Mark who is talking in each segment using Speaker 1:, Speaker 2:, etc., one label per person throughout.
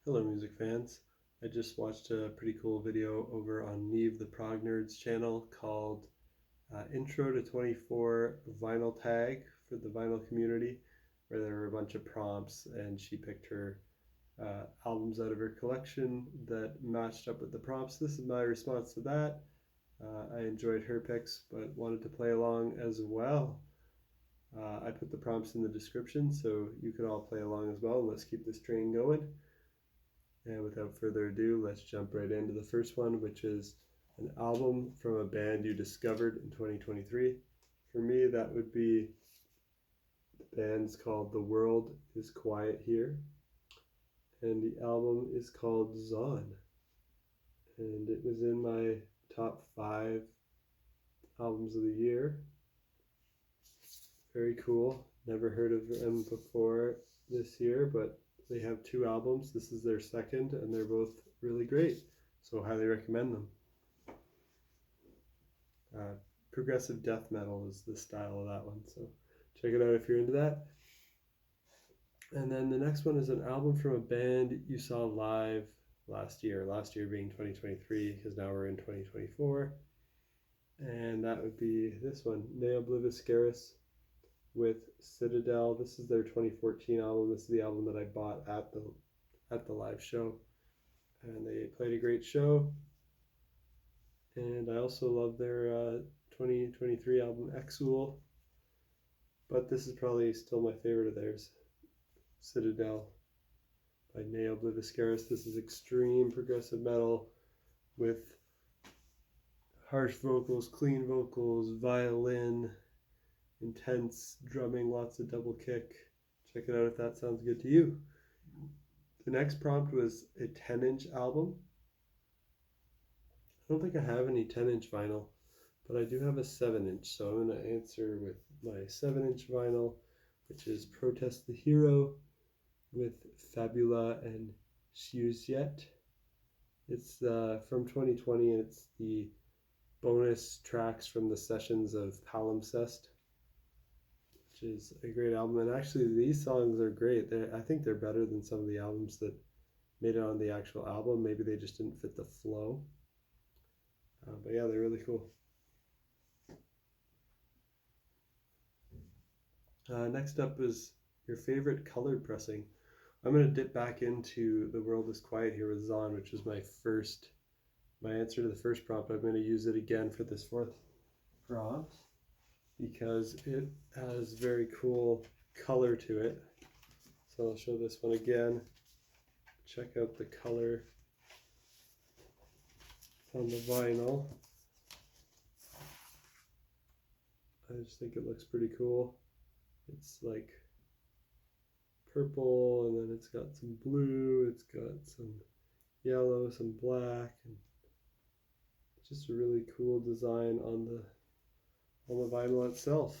Speaker 1: Hello, music fans. I just watched a pretty cool video over on Niamh the Prog Nerd's channel called Intro to 24 Vinyl Tag for the vinyl community, where there were a bunch of prompts and she picked her albums out of her collection that matched up with the prompts. This is my response to that. I enjoyed her picks, but wanted to play along as well. I put the prompts in the description so you can all play along as well, and let's keep this train going. And without further ado, let's jump right into the first one, which is an album from a band you discovered in 2023. For me, that would be the band's called The World Is Quiet Here, and the album is called Zon. And it was in my top 5 albums of the year. Very cool. Never heard of them before this year, but they have 2 albums. This is their second, and they're both really great. So highly recommend them. Progressive death metal is the style of that one, so check it out if you're into that. And then the next one is an album from a band you saw live last year being 2023, because now we're in 2024. And that would be this one, Niamh with Citadel. This is their 2014 album. This is the album that I bought at the live show, and they played a great show. And I also love their 2023 album Exul, but this is probably still my favorite of theirs, Citadel by Niamh. This is extreme progressive metal with harsh vocals, clean vocals, violin, intense drumming, lots of double kick. Check it out if that sounds good to you. The next prompt was a 10-inch album. I don't think I have any 10-inch vinyl, but I do have a 7-inch, so I'm going to answer with my 7-inch vinyl, which is Protest the Hero with Fabula and Suzette. It's from 2020, and it's the bonus tracks from the sessions of Palimpsest, which is a great album. And actually, these songs are great. I think they're better than some of the albums that made it on the actual album. Maybe they just didn't fit the flow. But yeah, they're really cool. Next up is your favorite colored pressing. I'm going to dip back into The World Is Quiet here with Zon, which was my answer to the first prompt. I'm going to use it again for this fourth prompt because it has very cool color to it. So I'll show this one again. Check out the color on the vinyl. I just think it looks pretty cool. It's like purple, and then it's got some blue, it's got some yellow, some black, and just a really cool design on the vinyl itself.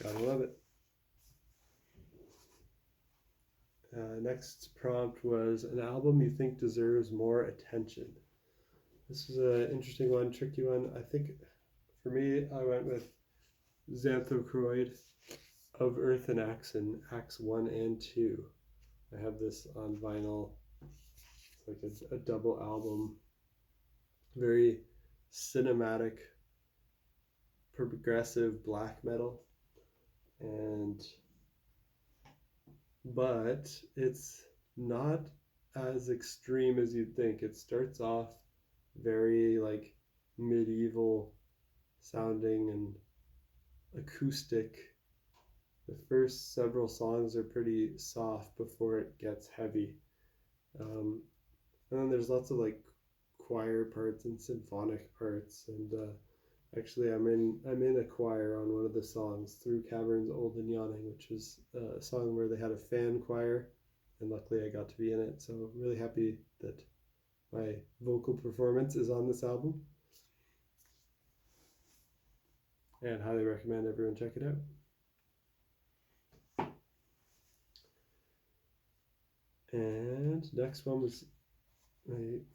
Speaker 1: Gotta love it. Next prompt was an album you think deserves more attention. This is an interesting one, tricky one. I think for me, I went with Xanthocroid of Earth and Axon, Acts 1 and 2. I have this on vinyl. It's like a double album. Very cinematic, progressive black metal. But it's not as extreme as you'd think. It starts off very like medieval sounding and acoustic. The first several songs are pretty soft before it gets heavy, and then there's lots of like choir parts and symphonic parts. And actually, I'm in a choir on one of the songs, Through Caverns Old and Yawning, which is a song where they had a fan choir, and luckily I got to be in it. So I'm really happy that my vocal performance is on this album, and highly recommend everyone check it out. And next one was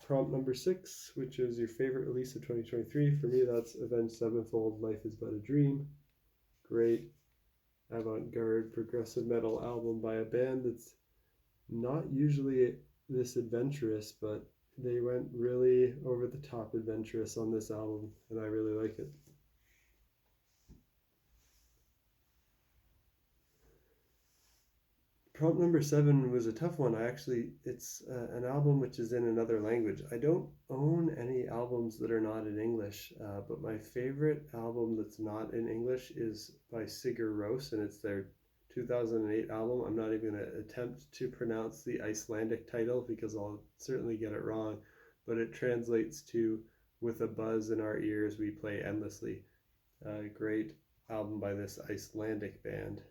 Speaker 1: prompt number 6, which is your favorite release of 2023. For me, that's Avenged Sevenfold, Life is But a Dream. Great avant-garde progressive metal album by a band that's not usually this adventurous, but they went really over the top adventurous on this album, and I really like it. Prompt number 7 was a tough one. It's an album which is in another language. I don't own any albums that are not in English, but my favorite album that's not in English is by Sigur Rós, and it's their 2008 album. I'm not even going to attempt to pronounce the Icelandic title because I'll certainly get it wrong, but it translates to "With a buzz in our ears, we play endlessly." A great album by this Icelandic band.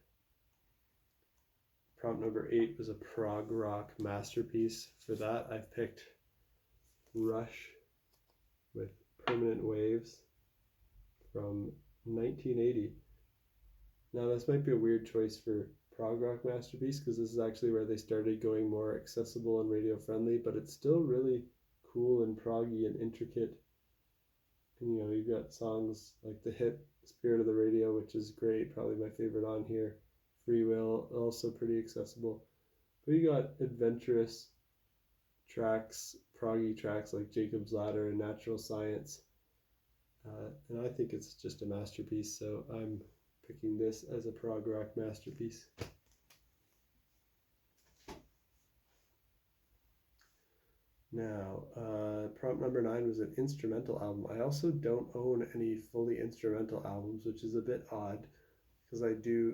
Speaker 1: Prompt number 8 was a prog rock masterpiece. For that, I've picked Rush with Permanent Waves from 1980. Now, this might be a weird choice for prog rock masterpiece because this is actually where they started going more accessible and radio friendly, but it's still really cool and proggy and intricate. And you've got songs like the hit Spirit of the Radio, which is great, probably my favorite on here. Free Will, also pretty accessible. But you got adventurous tracks, proggy tracks like Jacob's Ladder and Natural Science. And I think it's just a masterpiece, so I'm picking this as a prog rock masterpiece. Now, prompt number 9 was an instrumental album. I also don't own any fully instrumental albums, which is a bit odd because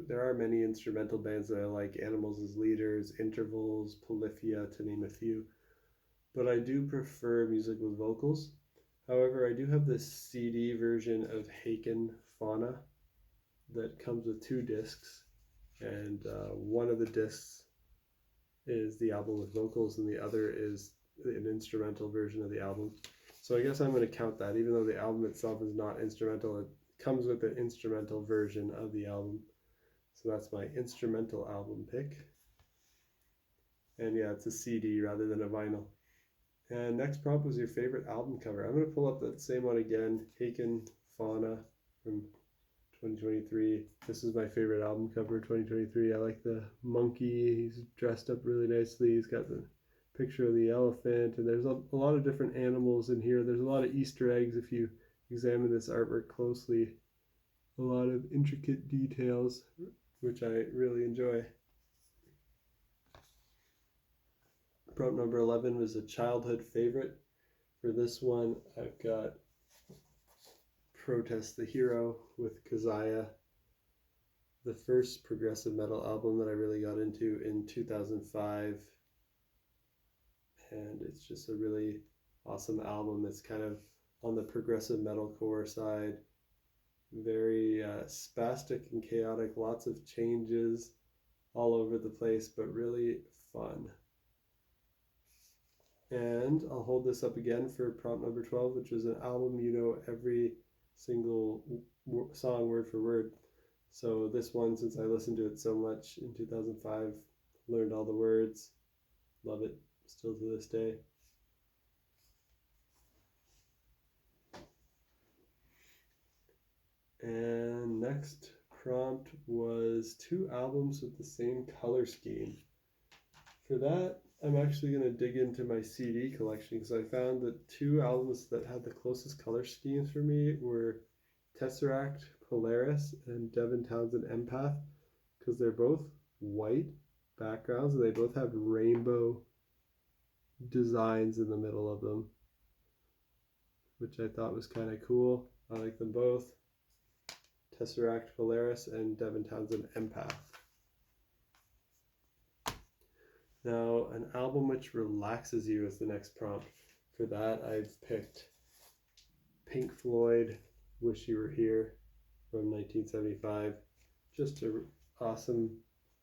Speaker 1: there are many instrumental bands that I like, Animals as Leaders, Intervals, Polyphia, to name a few, but I do prefer music with vocals. However, I do have this CD version of Haken Fauna that comes with 2 discs, and one of the discs is the album with vocals and the other is an instrumental version of the album. So I guess I'm going to count that, even though the album itself is not instrumental, it comes with an instrumental version of the album. So that's my instrumental album pick. And yeah, it's a CD rather than a vinyl. And next prompt was your favorite album cover. I'm going to pull up that same one again, Haken Fauna from 2023. This is my favorite album cover 2023. I like the monkey. He's dressed up really nicely. He's got the picture of the elephant, and there's a lot of different animals in here. There's a lot of Easter eggs if you examine this artwork closely. A lot of intricate details, which I really enjoy. Prompt number 11 was a childhood favorite. For this one, I've got Protest the Hero with Kazaya, the first progressive metal album that I really got into in 2005. And it's just a really awesome album. It's kind of on the progressive metalcore side, very spastic and chaotic, lots of changes all over the place, but really fun. And I'll hold this up again for prompt number 12, which was an album you know every single song word for word. So this one, since I listened to it so much in 2005, learned all the words, love it still to this day. And next prompt was 2 albums with the same color scheme. For that, I'm actually going to dig into my CD collection because I found that 2 albums that had the closest color schemes for me were Tesseract Polaris and Devin Townsend Empath, because they're both white backgrounds and they both have rainbow designs in the middle of them, which I thought was kind of cool. I like them both. Tesseract Polaris and Devin Townsend Empath. Now, an album which relaxes you is the next prompt. For that, I've picked Pink Floyd, Wish You Were Here from 1975. Just an awesome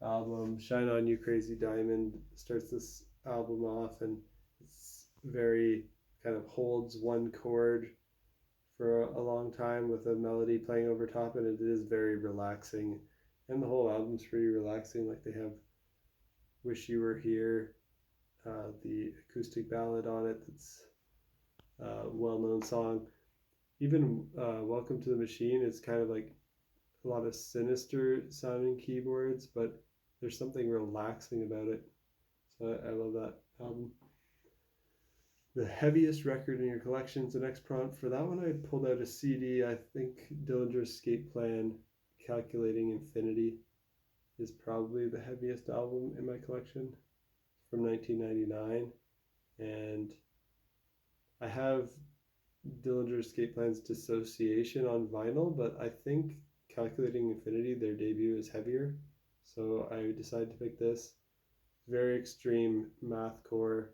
Speaker 1: album. Shine On You Crazy Diamond starts this album off, and it's very kind of holds one chord for a long time with a melody playing over top, and it is very relaxing. And the whole album's pretty relaxing. Like they have Wish You Were Here, the acoustic ballad on it that's a well-known song. Even Welcome to the Machine is kind of like a lot of sinister sounding keyboards, but there's something relaxing about it. So I love that album. The heaviest record in your collection is the next prompt. For that one, I pulled out a CD. I think Dillinger's Escape Plan, Calculating Infinity, is probably the heaviest album in my collection, from 1999. And I have Dillinger's Escape Plan's Dissociation on vinyl, but I think Calculating Infinity, their debut, is heavier. So I decided to pick this. Very extreme mathcore,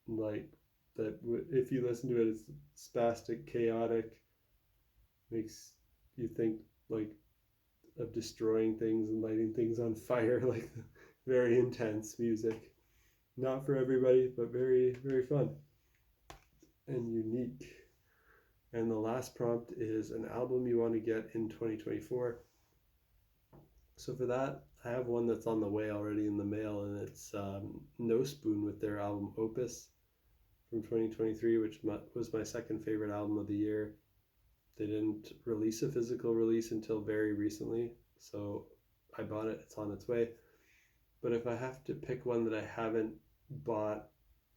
Speaker 1: like that. If you listen to it, it's spastic, chaotic, makes you think like of destroying things and lighting things on fire, like very intense music. Not for everybody, but very, very fun and unique. And the last prompt is an album you want to get in 2024. So for that, I have one that's on the way already in the mail, and it's No Spoon with their album Opus from 2023, which was my second favorite album of the year. They didn't release a physical release until very recently, so I bought it. It's on its way. But if I have to pick one that I haven't bought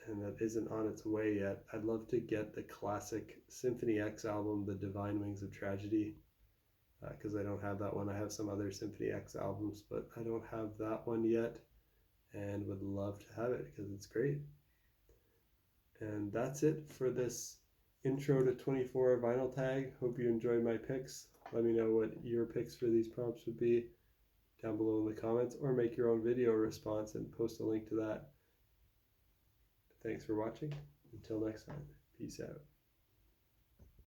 Speaker 1: and that isn't on its way yet, I'd love to get the classic Symphony X album, The Divine Wings of Tragedy, because I don't have that one. I have some other Symphony X albums, but I don't have that one yet, and would love to have it because it's great. And that's it for this intro to 24 vinyl tag. Hope you enjoyed my picks. Let me know what your picks for these prompts would be down below in the comments, or make your own video response and post a link to that. Thanks for watching. Until next time, peace out.